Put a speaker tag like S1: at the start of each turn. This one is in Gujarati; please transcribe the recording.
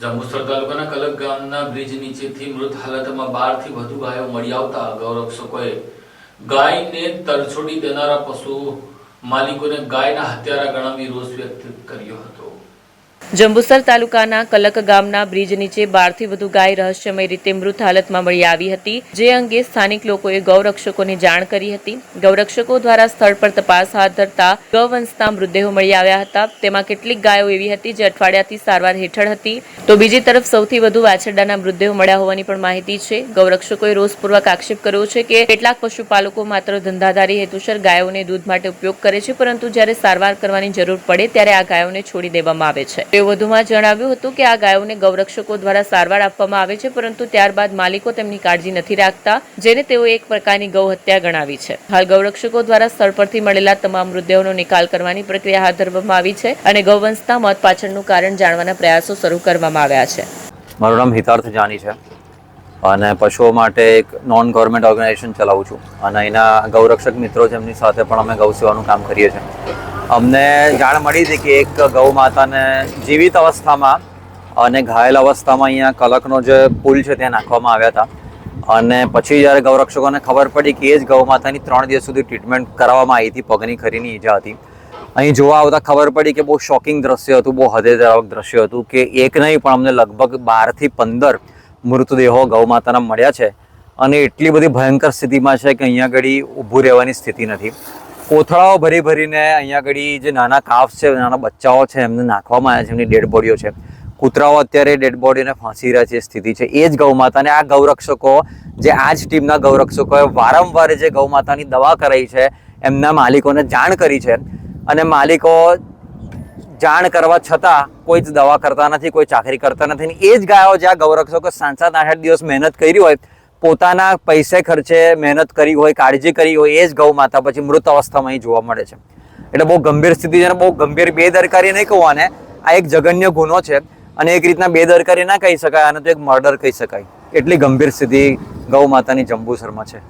S1: જંબુસર તાલુકાના કલક ગામના બ્રિજ નીચેથી મૃત હાલતમાં 12 થી વધુ ગાયો મળી આવતા ગૌરક્ષકોએ ગાયને તરછોડી દેનારા પશુ માલિકોને ગાયના હત્યારા ગણાવી રોષ વ્યક્ત કર્યો હતો।
S2: જંબુસર તાલુકાના કલક ગામના બ્રિજ નીચે 12 થી વધુ ગાય રહસ્યમય રીતે મૃત હાલતમાં મળી આવી હતી, જે અંગે સ્થાનિક લોકોએ ગૌરક્ષકોને જાણ કરી હતી। ગૌરક્ષકો દ્વારા સ્થળ પર તપાસ હાથ ધરતા ગૌવંશના મૃતદેહો મળી આવ્યા હતા। તેમાં કેટલીક ગાયો એવી હતી જે અઠવાડિયાથી સારવાર હેઠળ હતી, તો બીજી તરફ સૌથી વધુ વાછરડાના મૃતદેહો મળ્યા હોવાની પણ માહિતી છે। ગૌરક્ષકોએ રોષપૂર્વક આક્ષેપ કર્યો છે કે કેટલાક પશુપાલકો માત્ર ધંધાદારી હેતુસર ગાયોને દૂધ માટે ઉપયોગ કરે છે, પરંતુ જ્યારે સારવાર કરવાની જરૂર પડે ત્યારે આ ગાયોને છોડી દેવામાં આવે છે। તેઓ વધુમાં જણાવ્યું હતું કે આ ગાયોને ગૌરક્ષકો દ્વારા સારવાર આપવામાં આવે છે, પરંતુ ત્યારબાદ માલિકો તેમની કાળજી નથી રાખતા, જેને તેઓ એક પ્રકારની ગૌ હત્યા ગણાવી છે। હાલ ગૌરક્ષકો દ્વારા સ્થળ પરથી મળેલા તમામ મૃતદેહોનો નિકાલ કરવાની પ્રક્રિયા હાથ ધરવામાં આવી છે અને ગૌવંશના મોત પાછળનું કારણ જાણવાના પ્રયાસો શરૂ કરવામાં આવ્યા છે।
S3: મારું નામ હિતાર્થ જાની છે અને પશુઓ માટે એક નોન ગવર્મેન્ટ ઓર્ગેનાઇઝેશન ચલાવું છું અને એના ગૌરક્ષક મિત્રો જેમની સાથે પણ અમે ગૌ સેવાનું કામ કરીએ છીએ। અમને જાણ મળી હતી કે એક ગૌ માતાને જીવિત અવસ્થામાં અને ઘાયલ અવસ્થામાં અહીંયા કલકનો જે પુલ છે ત્યાં નાખવામાં આવ્યા હતા અને પછી જ્યારે ગૌરક્ષકોને ખબર પડી કે એ જ ગૌ માતાની 3 દિવસ સુધી ટ્રીટમેન્ટ કરાવવામાં આવી હતી, પગની ખરીની ઈજા હતી। અહીં જોવા આવતા ખબર પડી કે બહુ શોકિંગ દ્રશ્ય હતું, બહુ હૃદયદ્રાવક દ્રશ્ય હતું કે એક નહીં પણ અમને લગભગ 12 થી 15 મૃતદેહો ગૌ માતાના મળ્યા છે અને એટલી બધી ભયંકર સ્થિતિમાં છે કે અહીંયા આગળ ઊભું રહેવાની સ્થિતિ નથી। કોથળાઓ ભરી ભરીને અહીંયા આગળ જે નાના કાફ છે, નાના બચ્ચાઓ છે, એમને નાખવામાં આવ્યા છે, એમની ડેડ બોડીઓ છે। કૂતરાઓ અત્યારે ડેડ બોડીને ફાંસી રહ્યા છે સ્થિતિ છે। એ જ ગૌ માતાને આ ગૌરક્ષકો, જે આ જ ટીમના ગૌરક્ષકોએ વારંવાર જે ગૌ માતાની દવા કરાઈ છે, એમના માલિકોને જાણ કરી છે અને માલિકો જાણ કરવા છતાં કોઈ જ દવા કરતા નથી, કોઈ ચાકરી કરતા નથી। એ જ ગાયો જે આ ગૌરક્ષકો 7-7, 8-8 દિવસ મહેનત કરી હોય, પોતાના પૈસે ખર્ચે મહેનત કરી હોય, કાળજી કરી હોય, એ જ ગૌ માતા પછી મૃત અવસ્થામાં અહીં જોવા મળે છે। એટલે બહુ ગંભીર સ્થિતિ છે, બહુ ગંભીર બેદરકારી નહીં કહું આને, આ એક જઘન્ય ગુનો છે અને એક રીતના બેદરકારી ના કહી શકાય, આને તો એક મર્ડર કહી શકાય। એટલી ગંભીર સ્થિતિ ગૌ માતાની જંબુસરમાં છે।